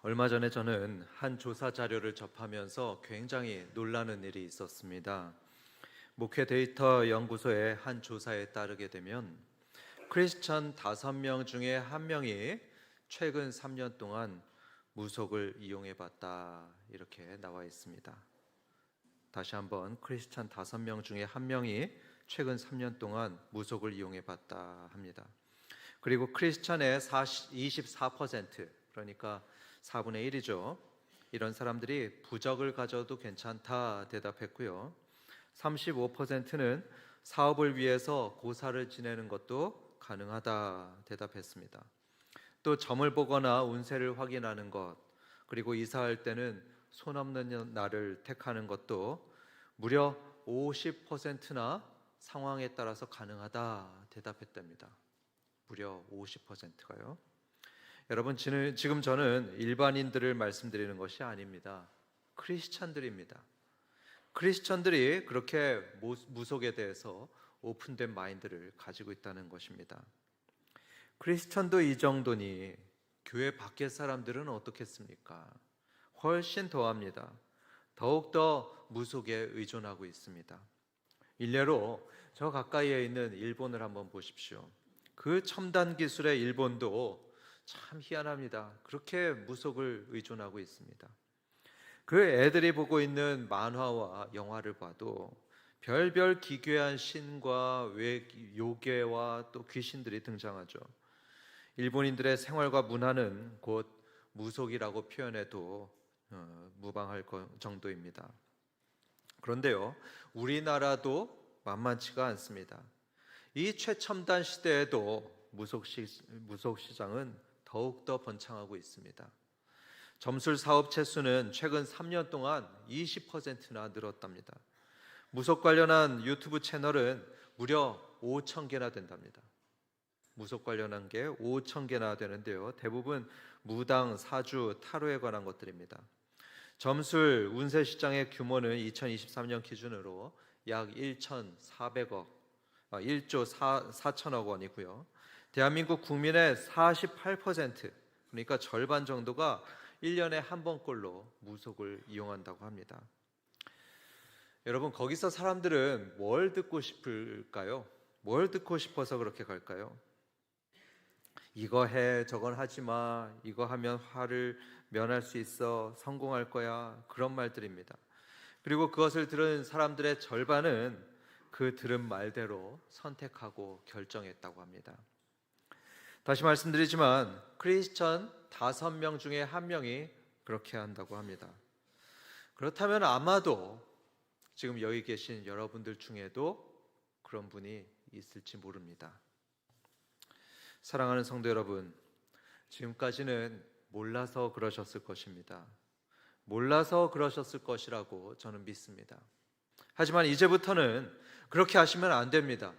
얼마 전에 저는 한 조사 자료를 접하면서 굉장히 놀라는 일이 있었습니다. 목회 데이터 연구소의 한 조사에 따르게 되면 크리스천 5명 중에 1명이 최근 3년 동안 무속을 이용해 봤다, 이렇게 나와 있습니다. 다시 한번, 크리스천 5명 중에 1명이 최근 3년 동안 무속을 이용해 봤다 합니다. 그리고 크리스천의 24%, 그러니까 4분의 1이죠. 이런 사람들이 부적을 가져도 괜찮다 대답했고요. 35%는 사업을 위해서 고사를 지내는 것도 가능하다 대답했습니다. 또 점을 보거나 운세를 확인하는 것, 그리고 이사할 때는 손 없는 날을 택하는 것도 무려 50%나 상황에 따라서 가능하다 대답했답니다. 무려 50%가요. 여러분, 지금 저는 일반인들을 말씀드리는 것이 아닙니다. 크리스찬들입니다. 크리스찬들이 그렇게 무속에 대해서 오픈된 마인드를 가지고 있다는 것입니다. 크리스찬도 이 정도니 교회 밖의 사람들은 어떻겠습니까? 훨씬 더합니다. 더욱더 무속에 의존하고 있습니다. 일례로 저 가까이에 있는 일본을 한번 보십시오. 그 첨단 기술의 일본도 참 희한합니다. 그렇게 무속을 의존하고 있습니다. 그 애들이 보고 있는 만화와 영화를 봐도 별별 기괴한 신과 요괴와 또 귀신들이 등장하죠. 일본인들의 생활과 문화는 곧 무속이라고 표현해도 무방할 정도입니다. 그런데요, 우리나라도 만만치가 않습니다. 이 최첨단 시대에도 무속 시장은 더욱더 번창하고 있습니다. 점술 사업체 수는 최근 3년 동안 20%나 늘었답니다. 무속 관련한 유튜브 채널은 무려 5,000개나 된답니다. 무속 관련한 게 5,000개나 되는데요, 대부분 무당, 사주, 타로에 관한 것들입니다. 점술 운세 시장의 규모는 2023년 기준으로 약 1,400억, 1조 4천억 원이고요. 대한민국 국민의 48%, 그러니까 절반 정도가 1년에 한 번꼴로 무속을 이용한다고 합니다. 여러분, 거기서 사람들은 뭘 듣고 싶을까요? 뭘 듣고 싶어서 그렇게 갈까요? 이거 해, 저건 하지 마, 이거 하면 화를 면할 수 있어, 성공할 거야, 그런 말들입니다. 그리고 그것을 들은 사람들의 절반은 그 들은 말대로 선택하고 결정했다고 합니다. 다시 말씀드리지만 크리스천 5명 중에 1명이 그렇게 한다고 합니다. 그렇다면 아마도 지금 여기 계신 여러분들 중에도 그런 분이 있을지 모릅니다. 사랑하는 성도 여러분, 지금까지는 몰라서 그러셨을 것입니다. 몰라서 그러셨을 것이라고 저는 믿습니다. 하지만 이제부터는 그렇게 하시면 안 됩니다.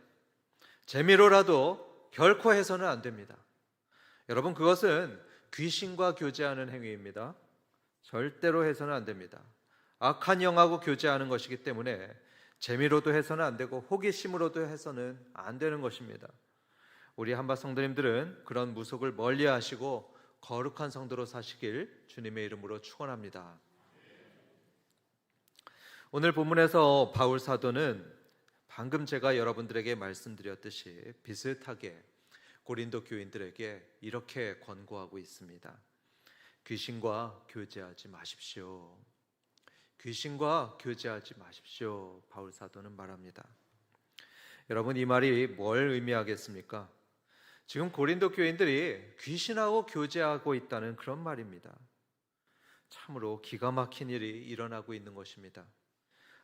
재미로라도 결코 해서는 안 됩니다. 여러분, 그것은 귀신과 교제하는 행위입니다. 절대로 해서는 안 됩니다. 악한 영하고 교제하는 것이기 때문에 재미로도 해서는 안 되고 호기심으로도 해서는 안 되는 것입니다. 우리 한바 성도님들은 그런 무속을 멀리 하시고 거룩한 성도로 사시길 주님의 이름으로 축원합니다. 오늘 본문에서 바울 사도는 방금 제가 여러분들에게 말씀드렸듯이 비슷하게 고린도 교인들에게 이렇게 권고하고 있습니다. 귀신과 교제하지 마십시오. 귀신과 교제하지 마십시오. 바울 사도는 말합니다. 여러분, 이 말이 뭘 의미하겠습니까? 지금 고린도 교인들이 귀신하고 교제하고 있다는 그런 말입니다. 참으로 기가 막힌 일이 일어나고 있는 것입니다.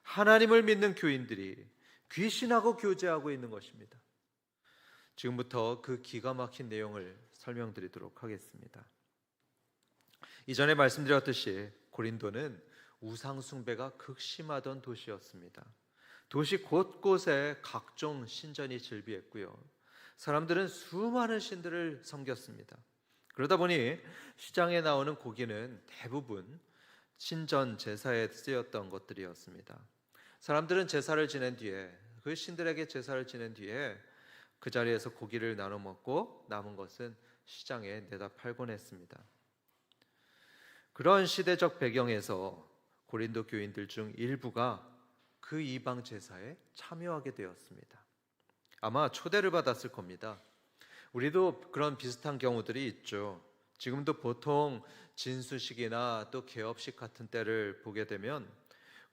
하나님을 믿는 교인들이 귀신하고 교제하고 있는 것입니다. 지금부터 그 기가 막힌 내용을 설명드리도록 하겠습니다. 이전에 말씀드렸듯이 고린도는 우상 숭배가 극심하던 도시였습니다. 도시 곳곳에 각종 신전이 즐비했고요, 사람들은 수많은 신들을 섬겼습니다. 그러다 보니 시장에 나오는 고기는 대부분 신전 제사에 쓰였던 것들이었습니다. 사람들은 제사를 지낸 뒤에, 그 신들에게 제사를 지낸 뒤에 그 자리에서 고기를 나눠 먹고 남은 것은 시장에 내다 팔곤 했습니다. 그런 시대적 배경에서 고린도 교인들 중 일부가 그 이방 제사에 참여하게 되었습니다. 아마 초대를 받았을 겁니다. 우리도 그런 비슷한 경우들이 있죠. 지금도 보통 진수식이나 또 개업식 같은 때를 보게 되면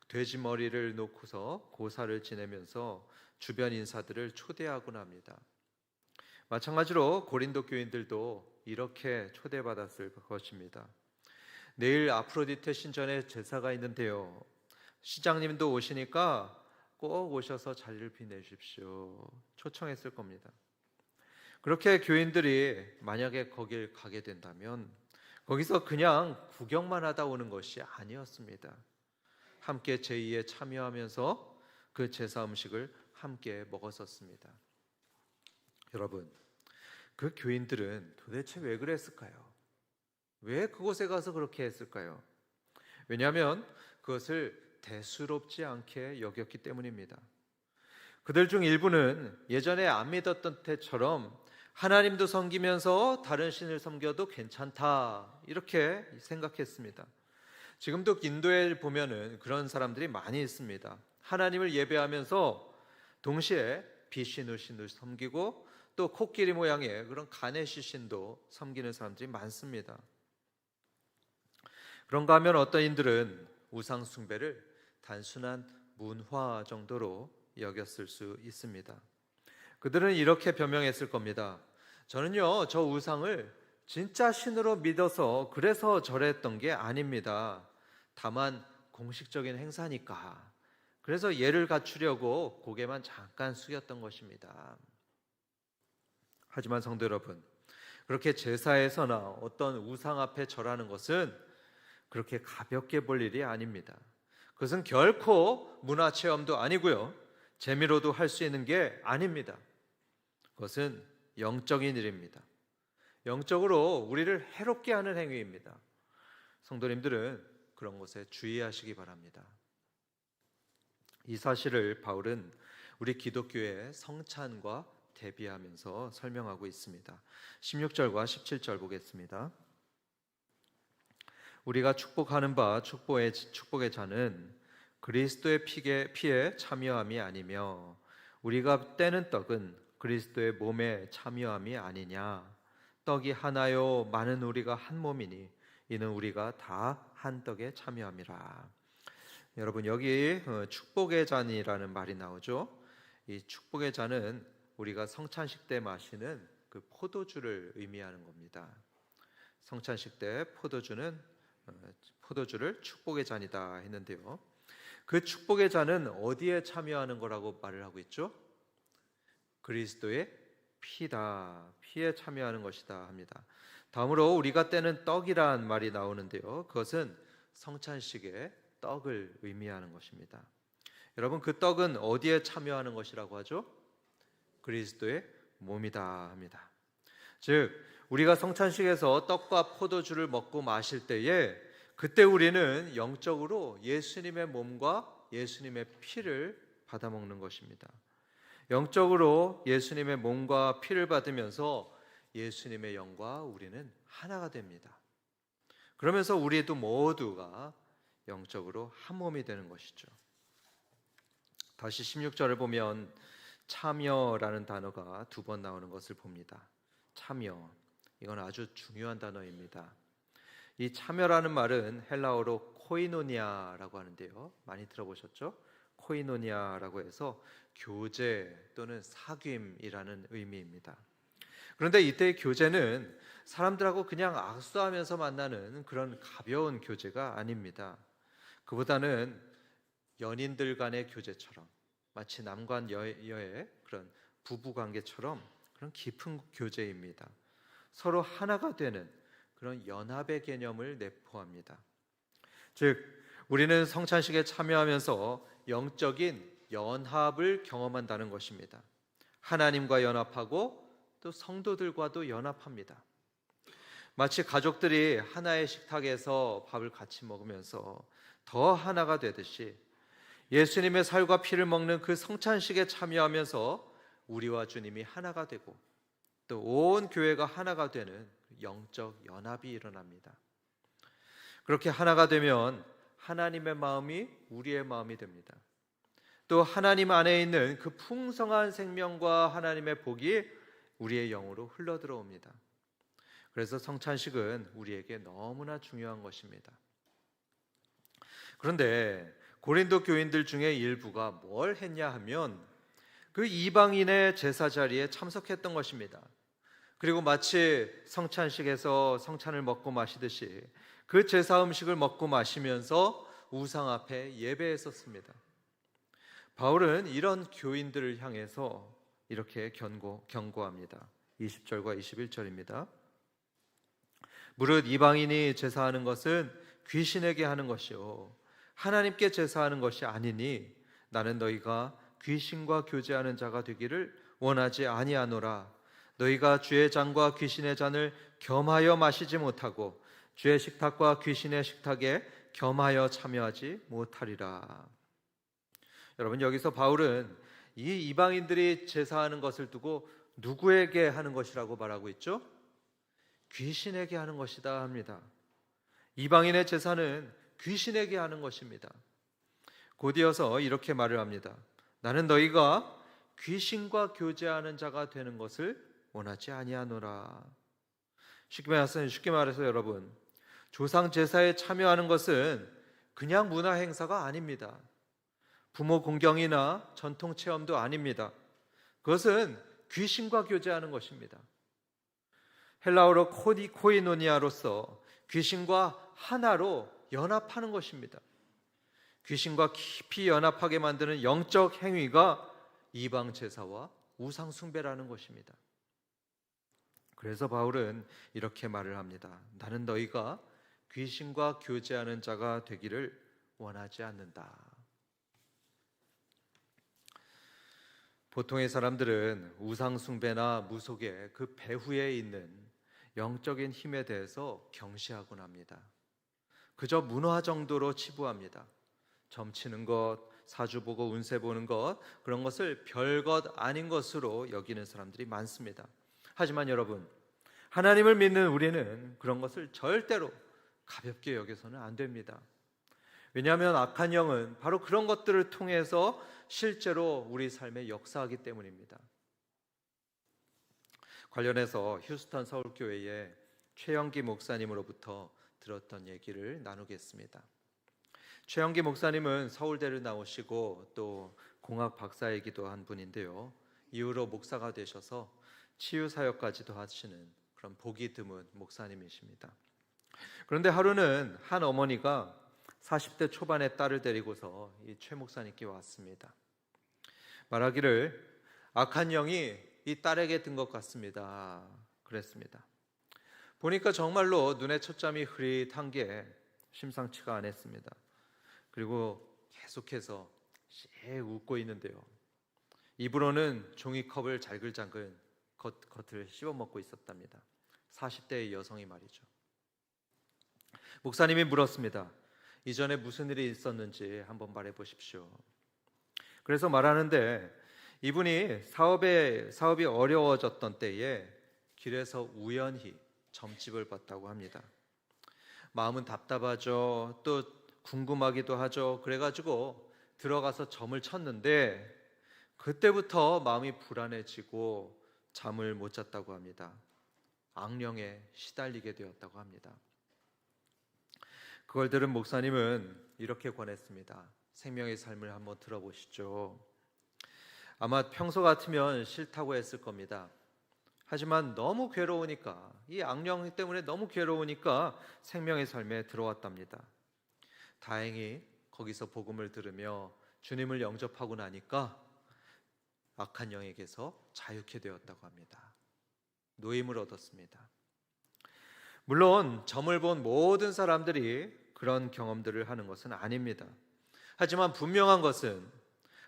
돼지 머리를 놓고서 고사를 지내면서 주변 인사들을 초대하곤 합니다. 마찬가지로 고린도 교인들도 이렇게 초대받았을 것입니다. 내일 아프로디테 신전에 제사가 있는데요, 시장님도 오시니까 꼭 오셔서 자리를 비내십시오, 초청했을 겁니다. 그렇게 교인들이 만약에 거길 가게 된다면 거기서 그냥 구경만 하다 오는 것이 아니었습니다. 함께 제의에 참여하면서 그 제사 음식을 함께 먹었었습니다. 여러분, 그 교인들은 도대체 왜 그랬을까요? 왜 그곳에 가서 그렇게 했을까요? 왜냐하면 그것을 대수롭지 않게 여겼기 때문입니다. 그들 중 일부는 예전에 안 믿었던 때처럼 하나님도 섬기면서 다른 신을 섬겨도 괜찮다, 이렇게 생각했습니다. 지금도 인도에 보면은 그런 사람들이 많이 있습니다. 하나님을 예배하면서 동시에 비신우 신을 섬기고 또 코끼리 모양의 그런 가네시 신도 섬기는 사람들이 많습니다. 그런가 하면 어떤 이들은 우상 숭배를 단순한 문화 정도로 여겼을 수 있습니다. 그들은 이렇게 변명했을 겁니다. 저는요, 저 우상을 진짜 신으로 믿어서 그래서 절했던 게 아닙니다. 다만 공식적인 행사니까 그래서 예를 갖추려고 고개만 잠깐 숙였던 것입니다. 하지만 성도 여러분, 그렇게 제사에서나 어떤 우상 앞에 절하는 것은 그렇게 가볍게 볼 일이 아닙니다. 그것은 결코 문화체험도 아니고요, 재미로도 할 수 있는 게 아닙니다. 그것은 영적인 일입니다. 영적으로 우리를 해롭게 하는 행위입니다. 성도님들은 그런 것에 주의하시기 바랍니다. 이 사실을 바울은 우리 기독교의 성찬과 대비하면서 설명하고 있습니다. 16절과 17절 보겠습니다. 우리가 축복하는 바 축복의 잔은 그리스도의 피에 참여함이 아니며 우리가 떼는 떡은 그리스도의 몸에 참여함이 아니냐. 떡이 하나요 많은 우리가 한 몸이니 이는 우리가 다 한 떡에 참여함이라. 여러분, 여기 축복의 잔이라는 말이 나오죠. 이 축복의 잔은 우리가 성찬식 때 마시는 그 포도주를 의미하는 겁니다. 성찬식 때 포도주를 축복의 잔이다 했는데요, 그 축복의 잔은 어디에 참여하는 거라고 말을 하고 있죠? 그리스도의 피다, 피에 참여하는 것이다 합니다. 다음으로 우리가 떼는 떡이란 말이 나오는데요, 그것은 성찬식의 떡을 의미하는 것입니다. 여러분, 그 떡은 어디에 참여하는 것이라고 하죠? 그리스도의 몸이다 합니다. 즉, 우리가 성찬식에서 떡과 포도주를 먹고 마실 때에 그때 우리는 영적으로 예수님의 몸과 예수님의 피를 받아 먹는 것입니다. 영적으로 예수님의 몸과 피를 받으면서 예수님의 영과 우리는 하나가 됩니다. 그러면서 우리도 모두가 영적으로 한 몸이 되는 것이죠. 다시 16절을 보면 참여라는 단어가 2번 나오는 것을 봅니다. 참여, 이건 아주 중요한 단어입니다. 이 참여라는 말은 헬라어로 코이노니아라고 하는데요, 많이 들어보셨죠? 코이노니아라고 해서 교제 또는 사귐이라는 의미입니다. 그런데 이때의 교제는 사람들하고 그냥 악수하면서 만나는 그런 가벼운 교제가 아닙니다. 그보다는 연인들 간의 교제처럼, 마치 남과 여의 그런 부부 관계처럼 그런 깊은 교제입니다. 서로 하나가 되는 그런 연합의 개념을 내포합니다. 즉, 우리는 성찬식에 참여하면서 영적인 연합을 경험한다는 것입니다. 하나님과 연합하고 또 성도들과도 연합합니다. 마치 가족들이 하나의 식탁에서 밥을 같이 먹으면서 더 하나가 되듯이 예수님의 살과 피를 먹는 그 성찬식에 참여하면서 우리와 주님이 하나가 되고 또 온 교회가 하나가 되는 영적 연합이 일어납니다. 그렇게 하나가 되면 하나님의 마음이 우리의 마음이 됩니다. 또 하나님 안에 있는 그 풍성한 생명과 하나님의 복이 우리의 영으로 흘러들어옵니다. 그래서 성찬식은 우리에게 너무나 중요한 것입니다. 그런데 고린도 교인들 중에 일부가 뭘 했냐 하면 그 이방인의 제사 자리에 참석했던 것입니다. 그리고 마치 성찬식에서 성찬을 먹고 마시듯이 그 제사 음식을 먹고 마시면서 우상 앞에 예배했었습니다. 바울은 이런 교인들을 향해서 이렇게 경고합니다. 20절과 21절입니다. 무릇 이방인이 제사하는 것은 귀신에게 하는 것이요 하나님께 제사하는 것이 아니니 나는 너희가 귀신과 교제하는 자가 되기를 원하지 아니하노라. 너희가 주의 잔과 귀신의 잔을 겸하여 마시지 못하고 주의 식탁과 귀신의 식탁에 겸하여 참여하지 못하리라. 여러분, 여기서 바울은 이 이방인들이 제사하는 것을 두고 누구에게 하는 것이라고 말하고 있죠? 귀신에게 하는 것이다 합니다. 이방인의 제사는 귀신에게 하는 것입니다. 곧이어서 이렇게 말을 합니다. 나는 너희가 귀신과 교제하는 자가 되는 것을 원하지 아니하노라. 쉽게 말해서 여러분, 조상 제사에 참여하는 것은 그냥 문화 행사가 아닙니다. 부모 공경이나 전통 체험도 아닙니다. 그것은 귀신과 교제하는 것입니다. 헬라어로 코이노니아로서 귀신과 하나로 연합하는 것입니다. 귀신과 깊이 연합하게 만드는 영적 행위가 이방 제사와 우상 숭배라는 것입니다. 그래서 바울은 이렇게 말을 합니다. 나는 너희가 귀신과 교제하는 자가 되기를 원하지 않는다. 보통의 사람들은 우상 숭배나 무속의 그 배후에 있는 영적인 힘에 대해서 경시하곤 합니다. 그저 문화 정도로 치부합니다. 점치는 것, 사주 보고 운세 보는 것, 그런 것을 별것 아닌 것으로 여기는 사람들이 많습니다. 하지만 여러분, 하나님을 믿는 우리는 그런 것을 절대로 가볍게 여겨서는 안 됩니다. 왜냐하면 악한 영은 바로 그런 것들을 통해서 실제로 우리 삶에 역사하기 때문입니다. 관련해서 휴스턴 서울교회의 최영기 목사님으로부터 들었던 얘기를 나누겠습니다. 최영기 목사님은 서울대를 나오시고 또 공학 박사이기도 한 분인데요. 이후로 목사가 되셔서 치유 사역까지도 하시는 그런 보기 드문 목사님이십니다. 그런데 하루는 한 어머니가 40대 초반의 딸을 데리고서 이 최 목사님께 왔습니다. 말하기를 악한 영이 이 딸에게 든 것 같습니다. 그랬습니다. 보니까 정말로 눈에 초점이 흐릿한 게 심상치가 않았습니다. 그리고 계속해서 씩 웃고 있는데요. 입으로는 종이컵을 잘글잘글 겉을 씹어먹고 있었답니다. 40대의 여성이 말이죠. 목사님이 물었습니다. 이전에 무슨 일이 있었는지 한번 말해 보십시오. 그래서 말하는데 이분이 사업이 어려워졌던 때에 길에서 우연히 점집을 봤다고 합니다. 마음은 답답하죠. 또 궁금하기도 하죠. 그래가지고 들어가서 점을 쳤는데 그때부터 마음이 불안해지고 잠을 못 잤다고 합니다. 악령에 시달리게 되었다고 합니다. 그걸 들은 목사님은 이렇게 권했습니다. 생명의 삶을 한번 들어보시죠. 아마 평소 같으면 싫다고 했을 겁니다. 하지만 너무 괴로우니까, 이 악령 때문에 너무 괴로우니까 생명의 삶에 들어왔답니다. 다행히 거기서 복음을 들으며 주님을 영접하고 나니까 악한 영에게서 자유케 되었다고 합니다. 노임을 얻었습니다. 물론 점을 본 모든 사람들이 그런 경험들을 하는 것은 아닙니다. 하지만 분명한 것은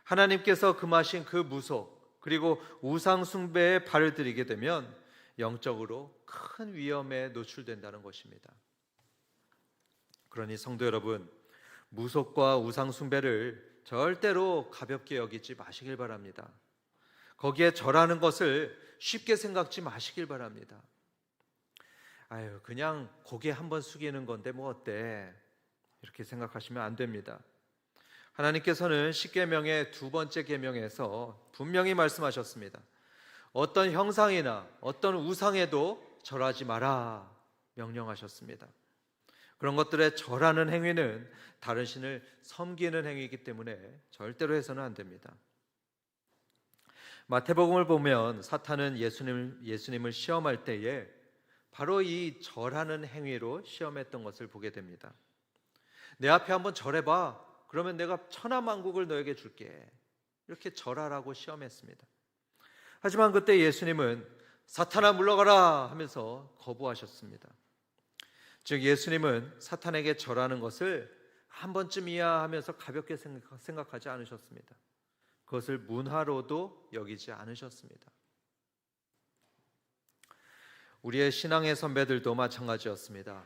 하나님께서 금하신 그 무속 그리고 우상 숭배에 발을 들이게 되면 영적으로 큰 위험에 노출된다는 것입니다. 그러니 성도 여러분, 무속과 우상 숭배를 절대로 가볍게 여기지 마시길 바랍니다. 거기에 절하는 것을 쉽게 생각지 마시길 바랍니다. 아유, 그냥 고개 한번 숙이는 건데 뭐 어때? 이렇게 생각하시면 안 됩니다. 하나님께서는 십계명의 두 번째 계명에서 분명히 말씀하셨습니다. 어떤 형상이나 어떤 우상에도 절하지 마라 명령하셨습니다. 그런 것들에 절하는 행위는 다른 신을 섬기는 행위이기 때문에 절대로 해서는 안 됩니다. 마태복음을 보면 사탄은 예수님을 시험할 때에 바로 이 절하는 행위로 시험했던 것을 보게 됩니다. 내 앞에 한번 절해봐. 그러면 내가 천하만국을 너에게 줄게. 이렇게 절하라고 시험했습니다. 하지만 그때 예수님은 사탄아 물러가라 하면서 거부하셨습니다. 즉 예수님은 사탄에게 절하는 것을 한 번쯤이야 하면서 가볍게 생각하지 않으셨습니다. 그것을 문화로도 여기지 않으셨습니다. 우리의 신앙의 선배들도 마찬가지였습니다.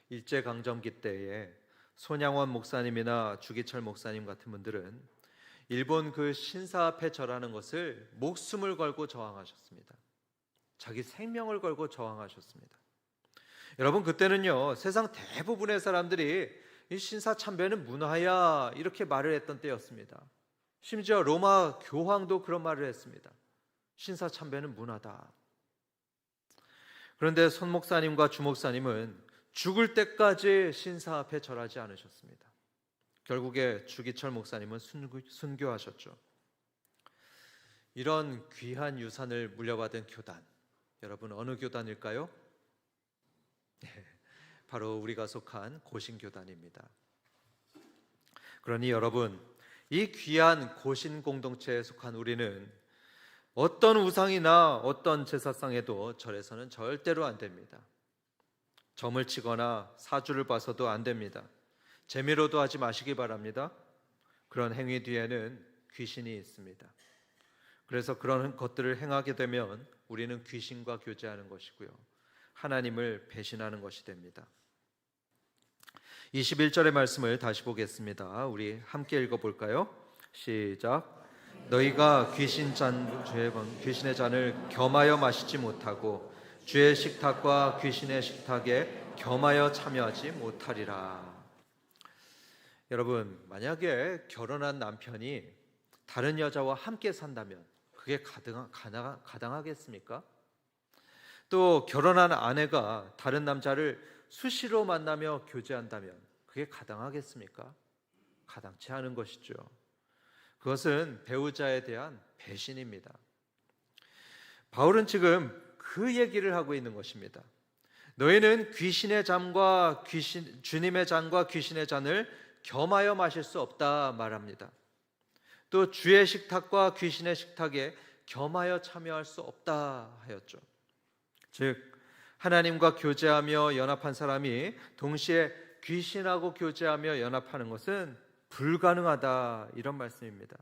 일제강점기 때에 손양원 목사님이나 주기철 목사님 같은 분들은 일본 그 신사 앞에 절하는 것을 목숨을 걸고 저항하셨습니다. 자기 생명을 걸고 저항하셨습니다. 여러분, 그때는요 세상 대부분의 사람들이 이 신사 참배는 문화야 이렇게 말을 했던 때였습니다. 심지어 로마 교황도 그런 말을 했습니다. 신사 참배는 문화다. 그런데 손 목사님과 주 목사님은 죽을 때까지 신사 앞에 절하지 않으셨습니다. 결국에 주기철 목사님은 순교하셨죠. 이런 귀한 유산을 물려받은 교단, 여러분 어느 교단일까요? 바로 우리가 속한 고신교단입니다. 그러니 여러분, 이 귀한 고신 공동체에 속한 우리는 어떤 우상이나 어떤 제사상에도 절해서는 절대로 안 됩니다. 점을 치거나 사주를 봐서도 안 됩니다. 재미로도 하지 마시기 바랍니다. 그런 행위 뒤에는 귀신이 있습니다. 그래서 그런 것들을 행하게 되면 우리는 귀신과 교제하는 것이고요, 하나님을 배신하는 것이 됩니다. 21절의 말씀을 다시 보겠습니다. 우리 함께 읽어볼까요? 시작. 너희가 귀신의 잔을 겸하여 마시지 못하고 주의 식탁과 귀신의 식탁에 겸하여 참여하지 못하리라. 여러분, 만약에 결혼한 남편이 다른 여자와 함께 산다면 그게 가당하겠습니까? 또 결혼한 아내가 다른 남자를 수시로 만나며 교제한다면 그게 가당하겠습니까? 가당치 않은 것이죠. 그것은 배우자에 대한 배신입니다. 바울은 지금 그 얘기를 하고 있는 것입니다. 너희는 주님의 잔과 귀신의 잔을 겸하여 마실 수 없다 말합니다. 또 주의 식탁과 귀신의 식탁에 겸하여 참여할 수 없다 하였죠. 즉 하나님과 교제하며 연합한 사람이 동시에 귀신하고 교제하며 연합하는 것은 불가능하다, 이런 말씀입니다.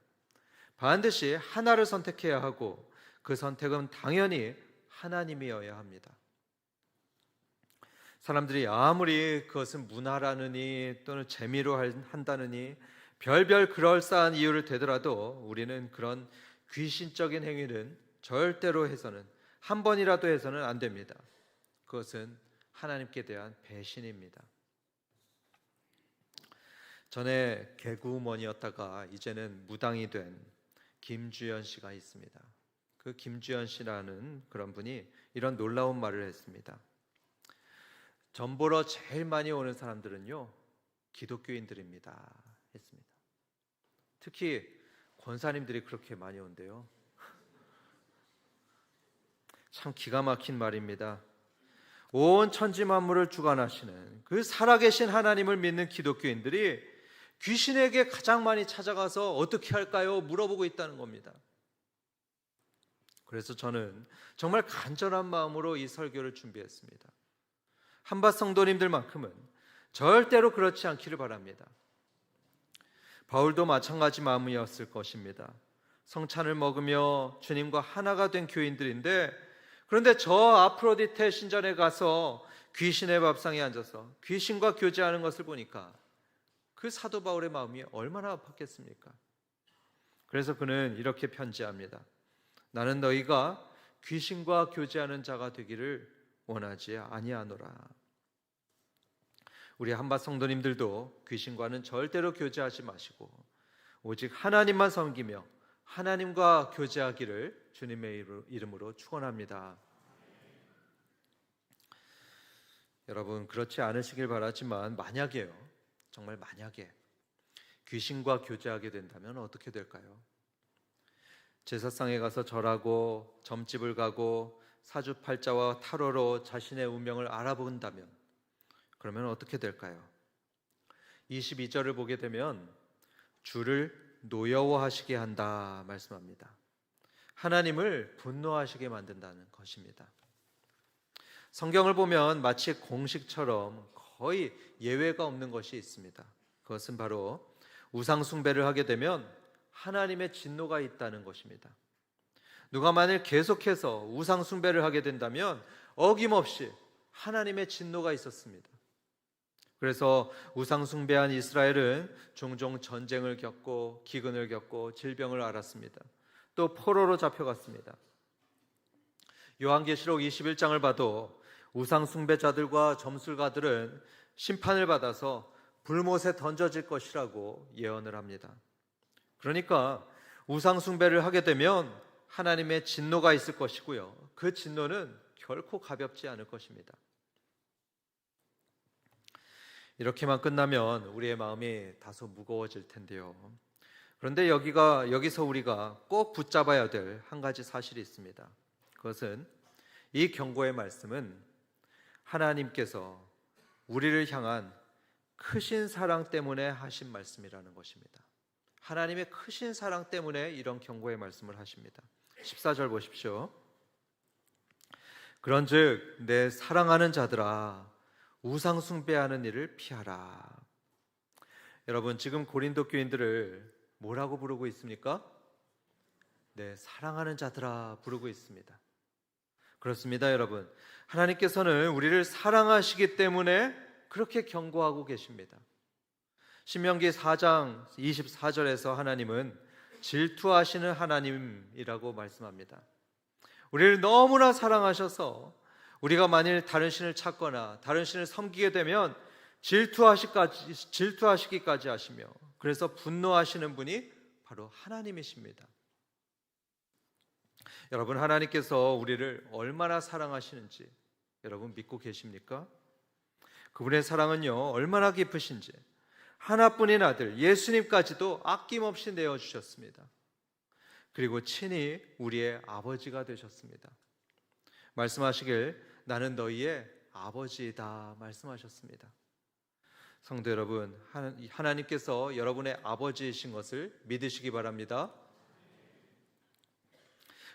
반드시 하나를 선택해야 하고 그 선택은 당연히 하나님이어야 합니다. 사람들이 아무리 그것은 문화라느니 또는 재미로 한다느니 별별 그럴싸한 이유를 대더라도 우리는 그런 귀신적인 행위는 절대로 해서는, 한 번이라도 해서는 안 됩니다. 그것은 하나님께 대한 배신입니다. 전에 개그우먼이었다가 이제는 무당이 된 김주연 씨가 있습니다. 그 김주연 씨라는 그런 분이 이런 놀라운 말을 했습니다. 점 보러 제일 많이 오는 사람들은요, 기독교인들입니다 했습니다. 특히 권사님들이 그렇게 많이 온대요. 참 기가 막힌 말입니다. 온 천지 만물을 주관하시는 그 살아계신 하나님을 믿는 기독교인들이 귀신에게 가장 많이 찾아가서 어떻게 할까요? 물어보고 있다는 겁니다. 그래서 저는 정말 간절한 마음으로 이 설교를 준비했습니다. 한밭 성도님들만큼은 절대로 그렇지 않기를 바랍니다. 바울도 마찬가지 마음이었을 것입니다. 성찬을 먹으며 주님과 하나가 된 교인들인데, 그런데 저 아프로디테 신전에 가서 귀신의 밥상에 앉아서 귀신과 교제하는 것을 보니까 그 사도 바울의 마음이 얼마나 아팠겠습니까? 그래서 그는 이렇게 편지합니다. 나는 너희가 귀신과 교제하는 자가 되기를 원하지 아니하노라. 우리 한밭 성도님들도 귀신과는 절대로 교제하지 마시고 오직 하나님만 섬기며 하나님과 교제하기를 주님의 이름으로 축원합니다. 여러분, 그렇지 않으시길 바라지만 만약에요, 정말 만약에 귀신과 교제하게 된다면 어떻게 될까요? 제사상에 가서 절하고 점집을 가고 사주팔자와 타로로 자신의 운명을 알아본다면 그러면 어떻게 될까요? 22절을 보게 되면 주를 노여워하시게 한다 말씀합니다. 하나님을 분노하시게 만든다는 것입니다. 성경을 보면 마치 공식처럼 거의 예외가 없는 것이 있습니다. 그것은 바로 우상 숭배를 하게 되면 하나님의 진노가 있다는 것입니다. 누가 만일 계속해서 우상 숭배를 하게 된다면 어김없이 하나님의 진노가 있었습니다. 그래서 우상 숭배한 이스라엘은 종종 전쟁을 겪고 기근을 겪고 질병을 앓았습니다. 또 포로로 잡혀갔습니다. 요한계시록 21장을 봐도 우상 숭배자들과 점술가들은 심판을 받아서 불못에 던져질 것이라고 예언을 합니다. 그러니까 우상 숭배를 하게 되면 하나님의 진노가 있을 것이고요. 그 진노는 결코 가볍지 않을 것입니다. 이렇게만 끝나면 우리의 마음이 다소 무거워질 텐데요. 그런데 여기서 우리가 꼭 붙잡아야 될 한 가지 사실이 있습니다. 그것은 이 경고의 말씀은 하나님께서 우리를 향한 크신 사랑 때문에 하신 말씀이라는 것입니다. 하나님의 크신 사랑 때문에 이런 경고의 말씀을 하십니다. 14절 보십시오. 그런즉 내 사랑하는 자들아 우상 숭배하는 일을 피하라. 여러분, 지금 고린도 교인들을 뭐라고 부르고 있습니까? 네, 사랑하는 자들아 부르고 있습니다. 그렇습니다, 여러분. 하나님께서는 우리를 사랑하시기 때문에 그렇게 경고하고 계십니다. 신명기 4장 24절에서 하나님은 질투하시는 하나님이라고 말씀합니다. 우리를 너무나 사랑하셔서 우리가 만일 다른 신을 찾거나 다른 신을 섬기게 되면 질투하시기까지 하시며, 그래서 분노하시는 분이 바로 하나님이십니다. 여러분, 하나님께서 우리를 얼마나 사랑하시는지 여러분 믿고 계십니까? 그분의 사랑은요 얼마나 깊으신지 하나뿐인 아들 예수님까지도 아낌없이 내어주셨습니다. 그리고 친히 우리의 아버지가 되셨습니다. 말씀하시길 나는 너희의 아버지이다 말씀하셨습니다. 성도 여러분, 하나님께서 여러분의 아버지이신 것을 믿으시기 바랍니다.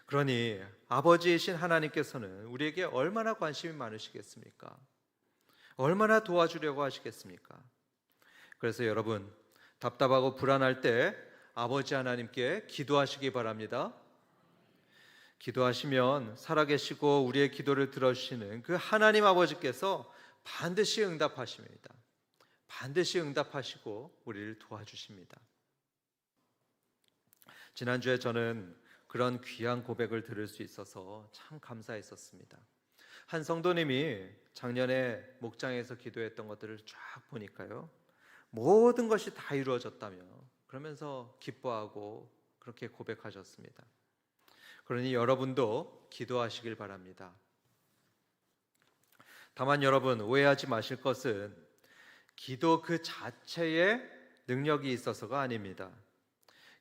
그러니 아버지이신 하나님께서는 우리에게 얼마나 관심이 많으시겠습니까? 얼마나 도와주려고 하시겠습니까? 그래서 여러분, 답답하고 불안할 때 아버지 하나님께 기도하시기 바랍니다. 기도하시면 살아계시고 우리의 기도를 들어주시는 그 하나님 아버지께서 반드시 응답하십니다. 반드시 응답하시고 우리를 도와주십니다. 지난주에 저는 그런 귀한 고백을 들을 수 있어서 참 감사했었습니다. 한 성도님이 작년에 목장에서 기도했던 것들을 쫙 보니까요, 모든 것이 다 이루어졌다며 그러면서 기뻐하고 그렇게 고백하셨습니다. 그러니 여러분도 기도하시길 바랍니다. 다만 여러분, 오해하지 마실 것은 기도 그 자체에 능력이 있어서가 아닙니다.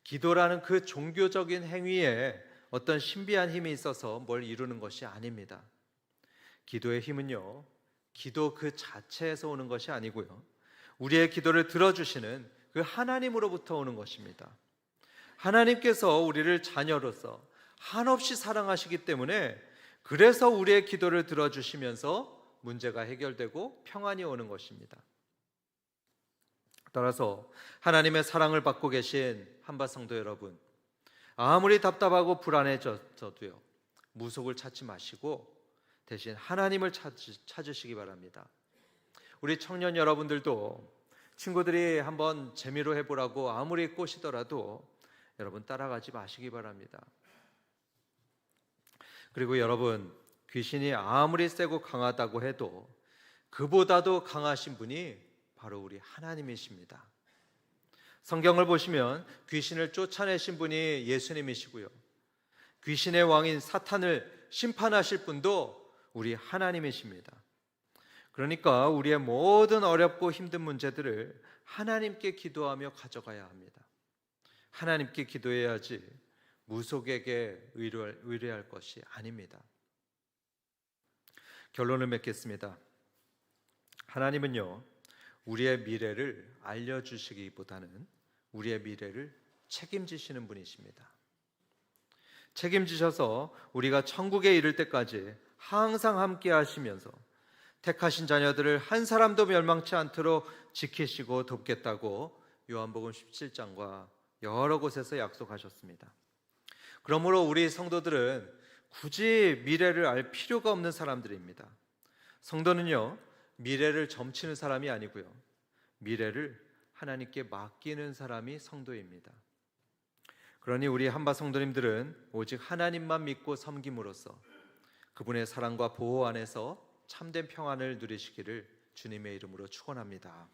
기도라는 그 종교적인 행위에 어떤 신비한 힘이 있어서 뭘 이루는 것이 아닙니다. 기도의 힘은요, 기도 그 자체에서 오는 것이 아니고요, 우리의 기도를 들어주시는 그 하나님으로부터 오는 것입니다. 하나님께서 우리를 자녀로서 한없이 사랑하시기 때문에 그래서 우리의 기도를 들어주시면서 문제가 해결되고 평안이 오는 것입니다. 따라서 하나님의 사랑을 받고 계신 한밭 성도 여러분, 아무리 답답하고 불안해져도요 무속을 찾지 마시고 대신 하나님을 찾으시기 바랍니다. 우리 청년 여러분들도 친구들이 한번 재미로 해보라고 아무리 꼬시더라도 여러분 따라가지 마시기 바랍니다. 그리고 여러분, 귀신이 아무리 세고 강하다고 해도 그보다도 강하신 분이 바로 우리 하나님이십니다. 성경을 보시면 귀신을 쫓아내신 분이 예수님이시고요. 귀신의 왕인 사탄을 심판하실 분도 우리 하나님이십니다. 그러니까 우리의 모든 어렵고 힘든 문제들을 하나님께 기도하며 가져가야 합니다. 하나님께 기도해야지 무속에게 의뢰할 것이 아닙니다. 결론을 맺겠습니다. 하나님은요, 우리의 미래를 알려주시기보다는 우리의 미래를 책임지시는 분이십니다. 책임지셔서 우리가 천국에 이를 때까지 항상 함께 하시면서 택하신 자녀들을 한 사람도 멸망치 않도록 지키시고 돕겠다고 요한복음 17장과 여러 곳에서 약속하셨습니다. 그러므로 우리 성도들은 굳이 미래를 알 필요가 없는 사람들입니다. 성도는요, 미래를 점치는 사람이 아니고요, 미래를 하나님께 맡기는 사람이 성도입니다. 그러니 우리 한바 성도님들은 오직 하나님만 믿고 섬김으로써 그분의 사랑과 보호 안에서 참된 평안을 누리시기를 주님의 이름으로 축원합니다.